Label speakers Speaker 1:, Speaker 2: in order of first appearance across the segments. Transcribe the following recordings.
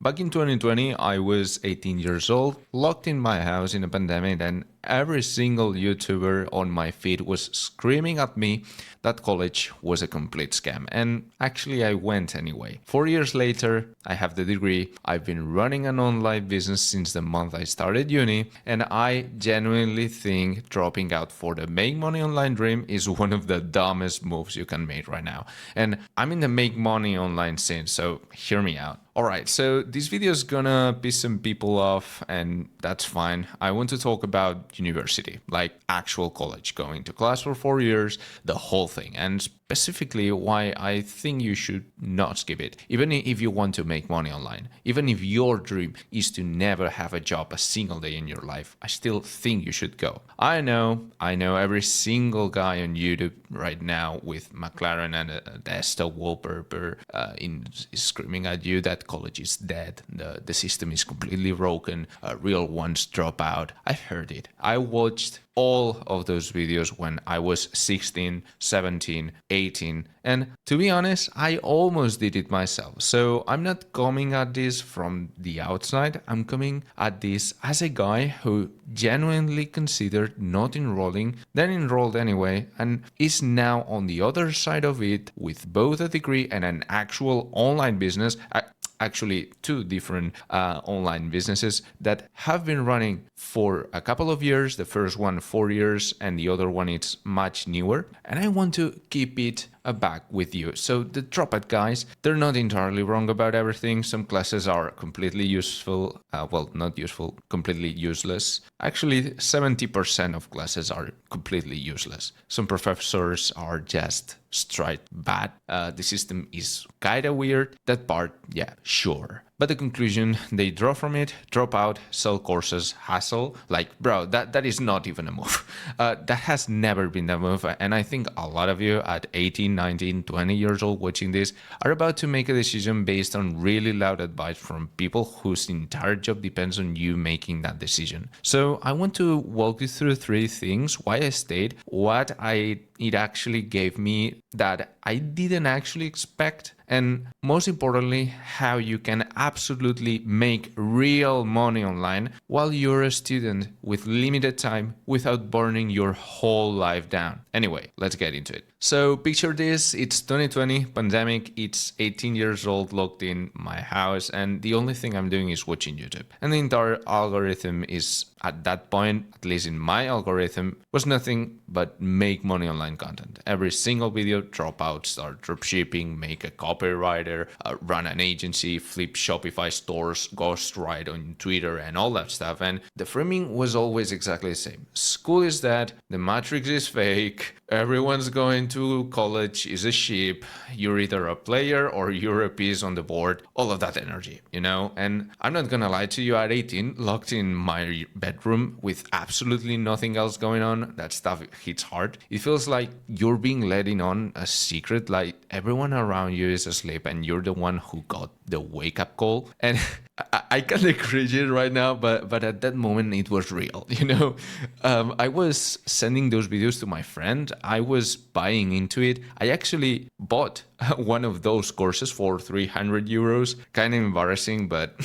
Speaker 1: Back in 2020, I was 18 years old, locked in my house in a pandemic, and every single YouTuber on my feed was screaming at me that college was a complete scam. And actually, I went anyway. 4 years later, I have the degree. I've been running an online business since the month I started uni, and I genuinely think dropping out for the make money online dream is one of the dumbest moves you can make right now. And I'm in the make money online scene, so hear me out. Alright, so this video is gonna piss some people off, and that's fine. I want to talk about university, like actual college, going to class for 4 years, the whole thing, and specifically why I think you should not skip it, even if you want to make money online. Even if your dream is to never have a job a single day in your life, I still think you should go. I know every single guy on YouTube right now with McLaren and a desktop wallpaper is screaming at you that college is dead, the system is completely broken, real ones drop out. I've heard it. I watched all of those videos when I was 16, 17, 18, and to be honest, I almost did it myself. So I'm not coming at this from the outside, I'm coming at this as a guy who genuinely considered not enrolling, then enrolled anyway, and is now on the other side of it with both a degree and an actual online business. Actually, two different online businesses that have been running for a couple of years. The first one 4 years and the other one is much newer. And I want to keep it back with you. So the dropout guys, they're not entirely wrong about everything. Some classes are completely useful. Well, not useful, completely useless. Actually, 70% of classes are completely useless. Some professors are just straight bad. The system is kind of weird. That part, yeah, sure. But the conclusion they draw from it, drop out, sell courses, hassle, like, bro, that is not even a move. That has never been the move. And I think a lot of you at 18, 19, 20 years old watching this are about to make a decision based on really loud advice from people whose entire job depends on you making that decision. So I want to walk you through 3 things, why I stayed, what it actually gave me that I didn't actually expect, and most importantly, how you can absolutely make real money online while you're a student with limited time without burning your whole life down. Anyway, let's get into it. So picture this, it's 2020, pandemic, it's 18 years old, locked in my house, and the only thing I'm doing is watching YouTube. And the entire algorithm is, at that point, at least in my algorithm, was nothing but make money online content. Every single video, drop out, start dropshipping, make a copywriter, run an agency, flip Shopify stores, ghostwrite on Twitter, and all that stuff. And the framing was always exactly the same. School is dead, the matrix is fake, everyone's going to college is a sheep, you're either a player or you're a piece on the board, all of that energy, you know? And I'm not gonna lie to you, at 18, locked in my bedroom with absolutely nothing else going on, that stuff hits hard. It feels like you're being let in on a secret, like everyone around you is asleep and you're the one who got the wake-up call. And I kind of cringe it right now, but at that moment it was real, you know? I was sending those videos to my friend. I was buying into it. I actually bought one of those courses for 300 euros. Kind of embarrassing, but...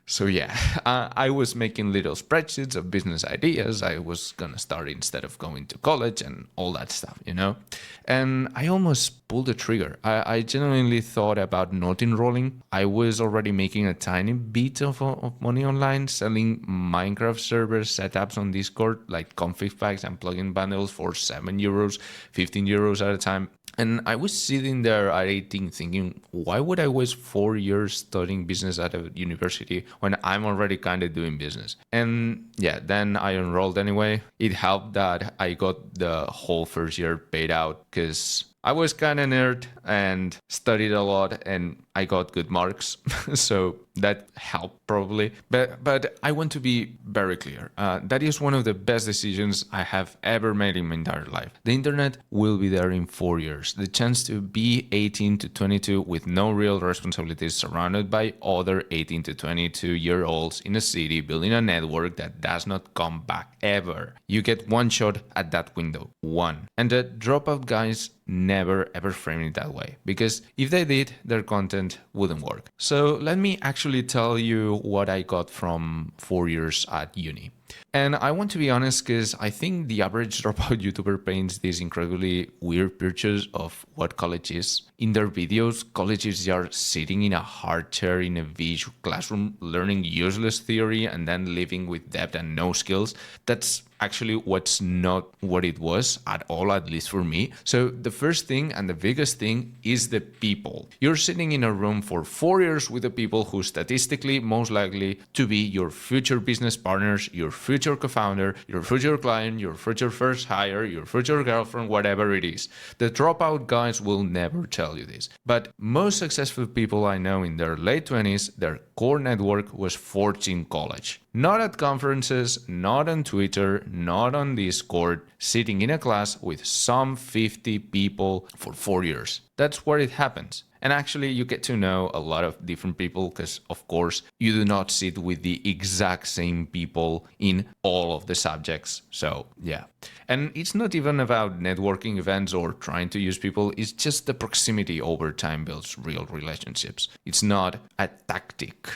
Speaker 1: So yeah, I was making little spreadsheets of business ideas. I was gonna start instead of going to college and all that stuff, you know? And I almost pulled the trigger. I genuinely thought about not enrolling. I was already making a tiny bit of money online, selling Minecraft server setups on Discord, like config packs and plugin bundles for 7 euros, 15 euros at a time. And I was sitting there at 18 thinking, why would I waste 4 years studying business at a university when I'm already kind of doing business? And yeah, then I enrolled anyway. It helped that I got the whole first year paid out because I was kind of nerd and studied a lot and I got good marks. So that helped probably. But I want to be very clear. That is one of the best decisions I have ever made in my entire life. The internet will be there in 4 years. The chance to be 18 to 22 with no real responsibilities, surrounded by other 18 to 22-year-olds in a city, building a network that does not come back ever. You get one shot at that window. One. And the dropout guys never ever frame it that way, because if they did, their content wouldn't work. So let me actually tell you what I got from 4 years at uni. And I want to be honest, because I think the average dropout YouTuber paints this incredibly weird picture of what college is. In their videos, colleges are sitting in a hard chair in a beige classroom learning useless theory and then living with debt and no skills. That's actually what's not what it was at all, at least for me. So the first thing and the biggest thing is the people. You're sitting in a room for 4 years with the people who statistically most likely to be your future business partners, your future co-founder, your future client, your future first hire, your future girlfriend, whatever it is. The dropout guys will never tell you this. But most successful people I know in their late 20s, their core network was forged in college. Not at conferences, not on Twitter, not on Discord, sitting in a class with some 50 people for 4 years. That's where it happens. And actually, you get to know a lot of different people because, of course, you do not sit with the exact same people in all of the subjects. So, yeah. And it's not even about networking events or trying to use people. It's just the proximity over time builds real relationships. It's not a tactic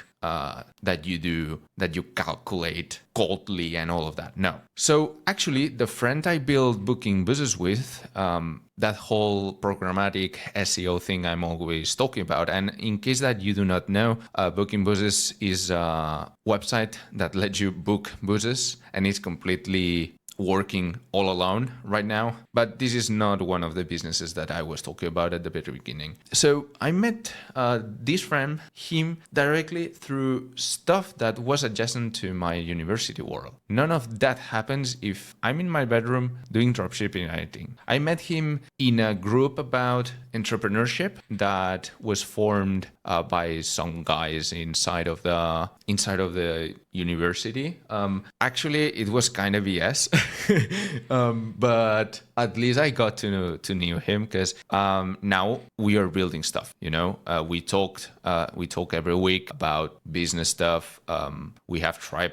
Speaker 1: that you do, that you calculate coldly and all of that. No. So actually, the friend I built booking business with, that whole programmatic SEO thing I'm always talking about. And in case that you do not know, Booking Business is a website that lets you book business, and it's completely working all alone right now. But this is not one of the businesses that I was talking about at the very beginning. So I met this friend, him, directly through stuff that was adjacent to my university world. None of that happens if I'm in my bedroom doing dropshipping and editing. I met him in a group about entrepreneurship that was formed by some guys inside of the university. Actually, it was kind of BS, but at least I got to know him, because now we are building stuff. We talk every week about business stuff. We have tried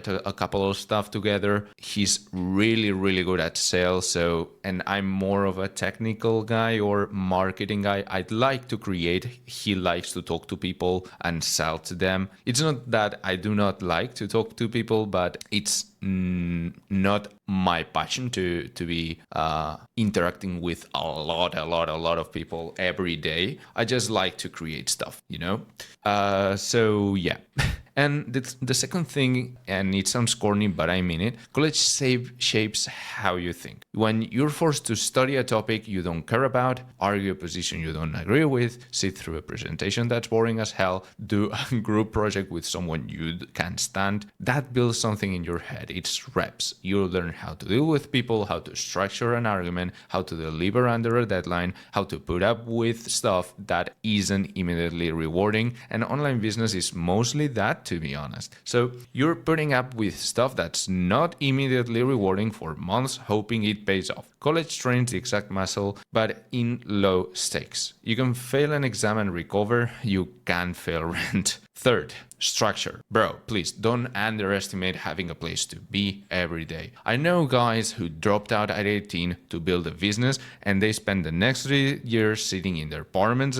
Speaker 1: a couple of stuff together. He's really, really good at sales. And I'm more of a technical guy or marketing guy. I'd like to create. He likes to talk to people and sell to them. It's not that I do not like to talk to people, but it's not my passion to be interacting with a lot of people every day. I just like to create stuff, so yeah. And the second thing, and it sounds corny, but I mean it, college shapes how you think. When you're forced to study a topic you don't care about, argue a position you don't agree with, sit through a presentation that's boring as hell, do a group project with someone you can't stand, that builds something in your head. It's reps. You learn how to deal with people, how to structure an argument, how to deliver under a deadline, how to put up with stuff that isn't immediately rewarding. And online business is mostly that, to be honest. So you're putting up with stuff that's not immediately rewarding for months, hoping it pays off. College trains the exact muscle, but in low stakes. You can fail an exam and recover. You can fail rent. Third, structure. Bro, please don't underestimate having a place to be every day. I know guys who dropped out at 18 to build a business, and they spend the next 3 years sitting in their parents'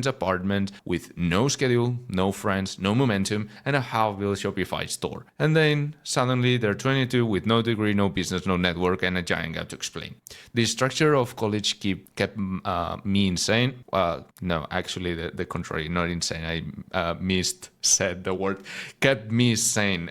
Speaker 1: apartment with no schedule, no friends, no momentum, and a half-built Shopify store. And then suddenly they're 22 with no degree, no business, no network, and a giant gap to explain. The structure of college kept me insane. No, actually the contrary, not insane. I said the word, kept me sane.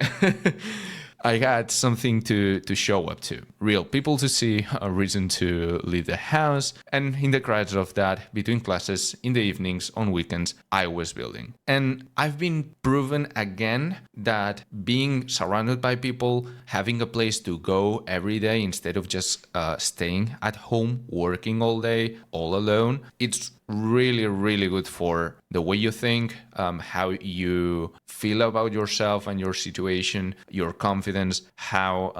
Speaker 1: I had something to show up to, real people to see, a reason to leave the house, and in the crowds of that, between classes, in the evenings, on weekends, I was building. And I've been proven again that being surrounded by people, having a place to go every day instead of just staying at home, working all day, all alone, it's really, really good for the way you think, how you feel about yourself and your situation, your confidence, how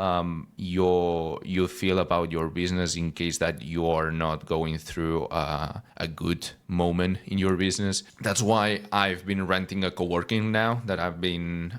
Speaker 1: you feel about your business in case that you are not going through a good moment in your business. That's why I've been renting a co-working now that I've been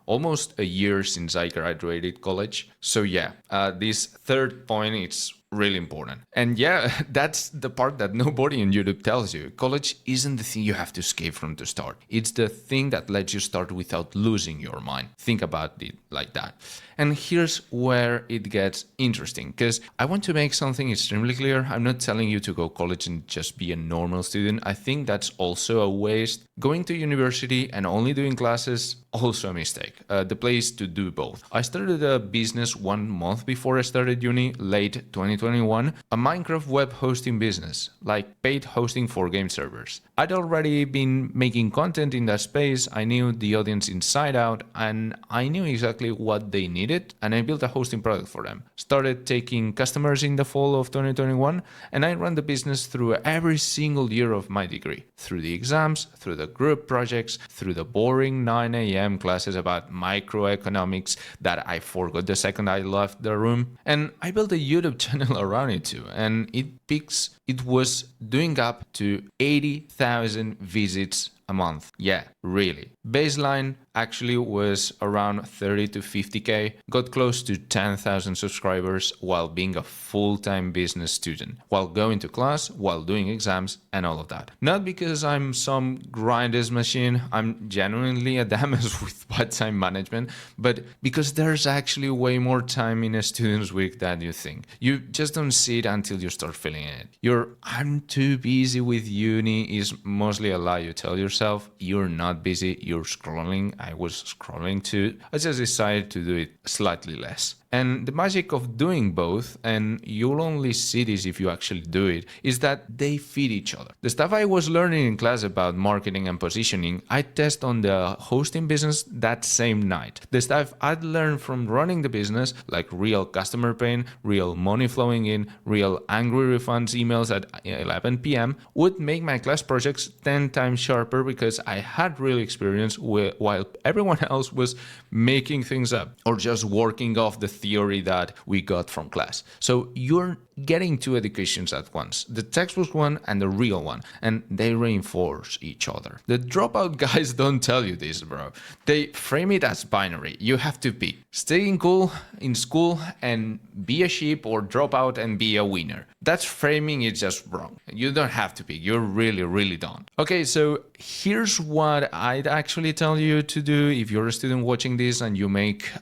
Speaker 1: almost a year since I graduated college. So yeah, this third point, it's really important. And yeah, that's the part that nobody in YouTube tells you. College isn't the thing you have to escape from to start. It's the thing that lets you start without losing your mind. Think about it like that. And here's where it gets interesting, because I want to make something extremely clear. I'm not telling you to go college and just be a normal student. I think that's also a waste. Going to university and only doing classes, also a mistake. The place to do both. I started a business 1 month before I started uni, late 2021, a Minecraft web hosting business, like paid hosting for game servers. I'd already been making content in that space. I knew the audience inside out, and I knew exactly what they needed, and I built a hosting product for them. Started taking customers in the fall of 2021, and I ran the business through every single year of my degree, through the exams, through the group projects, through the boring 9 a.m. classes about microeconomics that I forgot the second I left the room. And I built a YouTube channel around it too, and it was doing up to 80,000 visits a month. Yeah, really. Baseline actually was around 30 to 50k, got close to 10,000 subscribers while being a full-time business student, while going to class, while doing exams, and all of that. Not because I'm some grinders machine, I'm genuinely a damus with part-time management, but because there's actually way more time in a student's week than you think. You just don't see it until you start feeling it. I'm too busy with uni is mostly a lie you tell yourself. You're not busy, you're scrolling. I was scrolling too. I just decided to do it slightly less. And the magic of doing both, and you'll only see this if you actually do it, is that they feed each other. The stuff I was learning in class about marketing and positioning, I test on the hosting business that same night. The stuff I'd learned from running the business, like real customer pain, real money flowing in, real angry refunds emails at 11 p.m., would make my class projects 10 times sharper because I had real experience while everyone else was making things up or just working off the theory that we got from class. So you're getting two educations at once, the textbook one and the real one, and they reinforce each other. The dropout guys don't tell you this, bro. They frame it as binary. You have to pick staying cool in school and be a sheep, or drop out and be a winner. That's framing it just wrong. You don't have to pick. You really don't. Okay, so here's what I'd actually tell you to do if you're a student watching this and you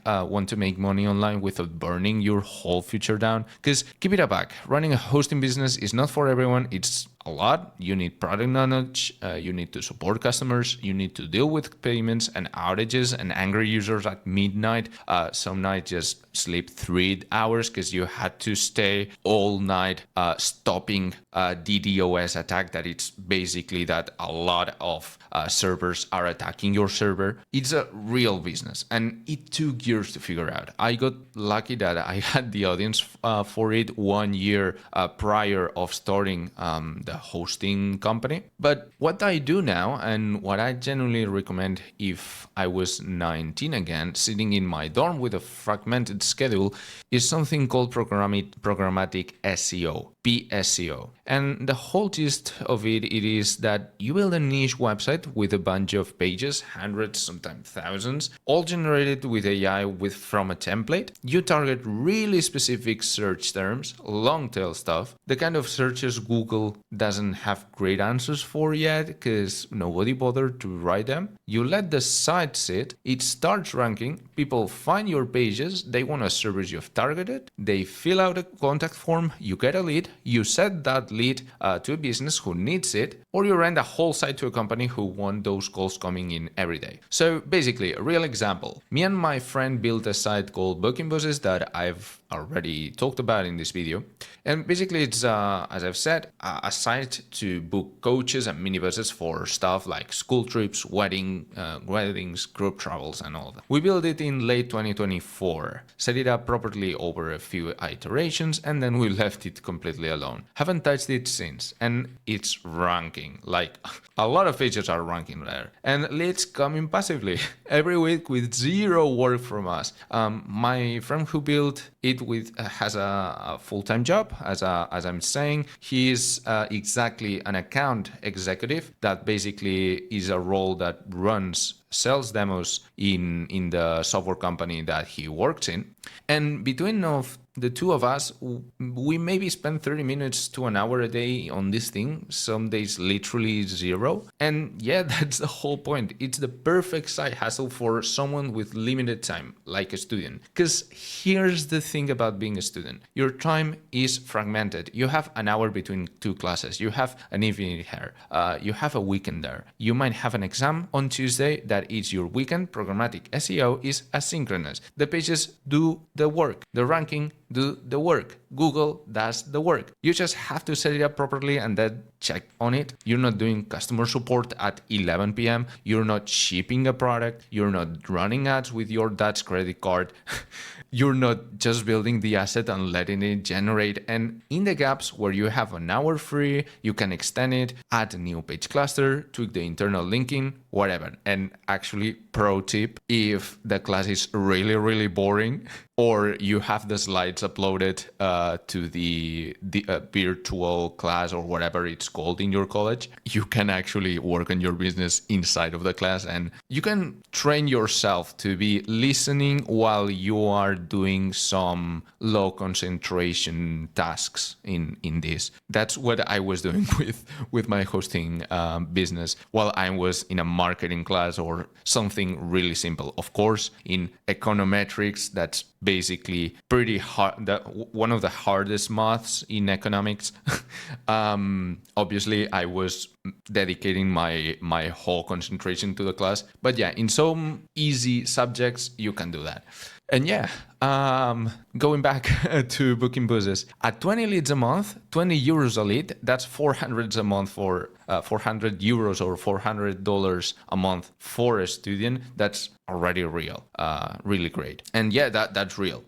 Speaker 1: want to make money online without burning your whole future down. Because keep it a buck, running a hosting business is not for everyone. It's a lot. You need product knowledge, you need to support customers, you need to deal with payments and outages and angry users at midnight. Some nights just sleep 3 hours because you had to stay all night stopping DDoS attack. That it's basically that a lot of servers are attacking your server. It's a real business, and it took years to figure out. I got lucky that I had the audience for it 1 year prior of starting the hosting company. But what I do now, and what I genuinely recommend if I was 19 again, sitting in my dorm with a fragmented schedule, is something called programmatic SEO, PSEO. And the whole gist of it is that you build a niche website with a bunch of pages, hundreds, sometimes thousands, all generated with AI from a template. You target really specific search terms, long tail stuff, the kind of searches Google doesn't have great answers for yet because nobody bothered to write them. You let the site sit, it starts ranking, people find your pages, they want a service you've targeted, they fill out a contact form, you get a lead, you set that lead to a business who needs it, or you rent a whole site to a company who want those calls coming in every day. So basically, a real example. Me and my friend built a site called Booking Buses that I've already talked about in this video. And basically it's, as I've said, a site to book coaches and minibuses for stuff like school trips, weddings, group travels, and all that. We built it in late 2024, set it up properly over a few iterations, and then we left it completely alone. Haven't touched it since, and it's ranking. Like, a lot of pages are ranking there. And leads coming passively every week with zero work from us. My friend who built it has a full-time job, as I'm saying. He is exactly an account executive. That basically is a role that runs sales demos in the software company that he works in. And between of the two of us, we maybe spend 30 minutes to an hour a day on this thing. Some days literally zero. And yeah, that's the whole point. It's the perfect side hustle for someone with limited time, like a student. Because here's the thing about being a student. Your time is fragmented. You have an hour between two classes. You have an evening here. You have a weekend there. You might have an exam on Tuesday that is your weekend. Programmatic SEO is asynchronous. The pages do the work. The ranking do the work. Google does the work. You just have to set it up properly and then check on it. You're not doing customer support at 11 p.m. You're not shipping a product. You're not running ads with your dad's credit card. You're not just building the asset and letting it generate. And in the gaps where you have an hour free, you can extend it, add a new page cluster, tweak the internal linking, whatever. And actually, pro tip, if the class is really, really boring, or you have the slides uploaded to the virtual class or whatever it's called in your college, you can actually work on your business inside of the class, and you can train yourself to be listening while you are doing some low concentration tasks in this. That's what I was doing with my hosting business while I was in a marketing class or something really simple. Of course, in econometrics, that's basically pretty hard, one of the hardest maths in economics. Obviously, I was dedicating my whole concentration to the class. But yeah, in some easy subjects, you can do that. And yeah, going back to booking buses, at 20 leads a month, 20 euros a lead, that's 400 a month for 400 euros or $400 a month for a student. That's already real, really great. And yeah, that's real.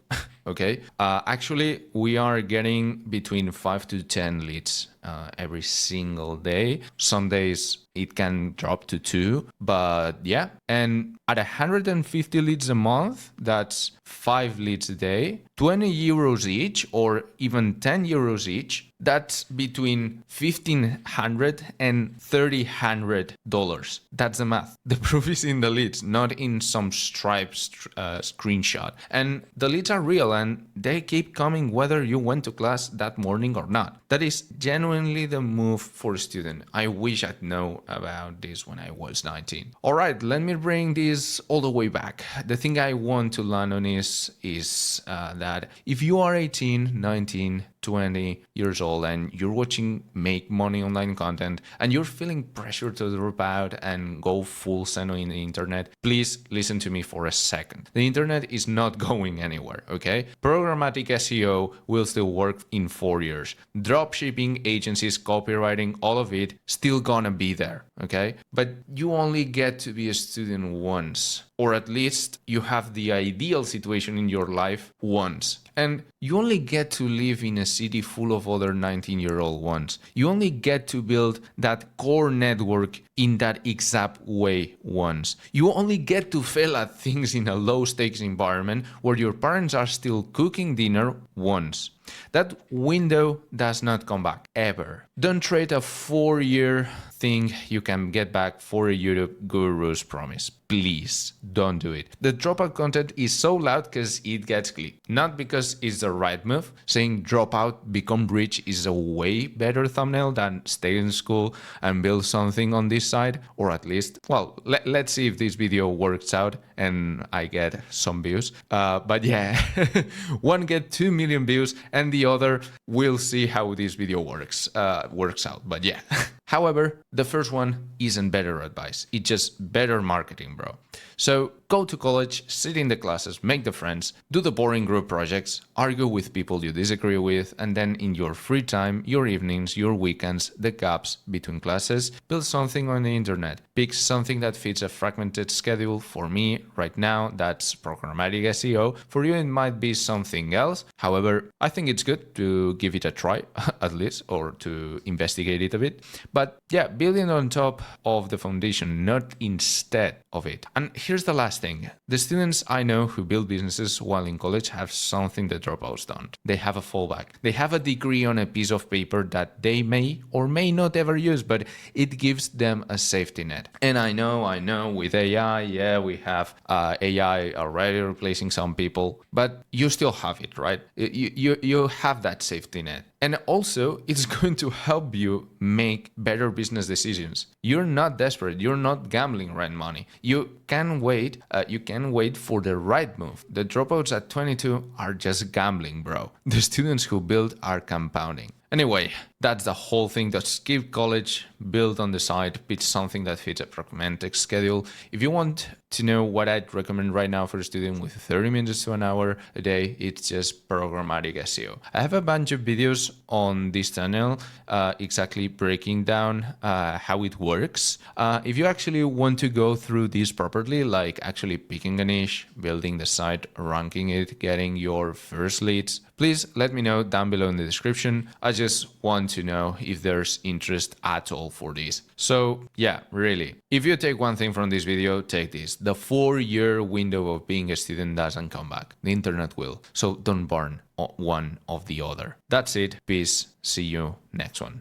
Speaker 1: Okay. Actually, we are getting between 5 to 10 leads every single day. Some days it can drop to 2, but yeah. And at 150 leads a month, that's 5 leads a day, 20 euros each, or even 10 euros each. That's between $1,500 and $3,000. That's the math. The proof is in the leads, not in some Stripe screenshot. And the leads are real and they keep coming whether you went to class that morning or not. That is genuinely the move for a student. I wish I'd known about this when I was 19. All right, let me bring this all the way back. The thing I want to land on is that if you are 18, 19, 20 years old and you're watching Make Money Online content and you're feeling pressure to drop out and go full send on the internet, please listen to me for a second. The internet is not going anywhere, okay? Programmatic SEO will still work in 4 years. Dropshipping, agencies, copywriting, all of it still gonna be there, okay? But you only get to be a student once, or at least you have the ideal situation in your life once. And you only get to live in a city full of other 19-year-old ones. You only get to build that core network in that exact way once. You only get to fail at things in a low-stakes environment where your parents are still cooking dinner once. That window does not come back, ever. Don't trade a 4-year thing you can get back for a YouTube guru's promise. Please don't do it. The dropout content is so loud because it gets clicked, not because it's the right move. Saying dropout, become rich is a way better thumbnail than stay in school and build something on this side, or at least, well, let's see if this video works out and I get some views. But yeah, one get 2 million views and the other, we'll see how this video works out. But yeah. However, the first one isn't better advice. It's just better marketing, bro. So go to college, sit in the classes, make the friends, do the boring group projects, argue with people you disagree with, and then in your free time, your evenings, your weekends, the gaps between classes, build something on the internet. Pick something that fits a fragmented schedule. For me, right now, that's programmatic SEO. For you, it might be something else. However, I think it's good to give it a try, at least, or to investigate it a bit. But But yeah, building on top of the foundation, not instead of it. And here's the last thing. The students I know who build businesses while in college have something the dropouts don't. They have a fallback. They have a degree on a piece of paper that they may or may not ever use, but it gives them a safety net. And I know with AI, yeah, we have AI already replacing some people, but you still have it, right? You have that safety net. And also, it's going to help you make better business decisions. You're not desperate. You're not gambling rent money. You can wait. You can wait for the right move. The dropouts at 22 are just gambling, bro. The students who build are compounding. Anyway, that's the whole thing. Just skip college, build on the side, pick something that fits a pragmatic schedule. If you want to know what I'd recommend right now for a student with 30 minutes to an hour a day, it's just programmatic SEO. I have a bunch of videos on this channel exactly breaking down how it works. If you actually want to go through this properly, like actually picking a niche, building the site, ranking it, getting your first leads, please let me know down below in the description. I just want to know if there's interest at all for this. So yeah, really, if you take one thing from this video, take this. The 4-year window of being a student doesn't come back. The internet will. So don't burn one of the other. That's it. Peace. See you next one.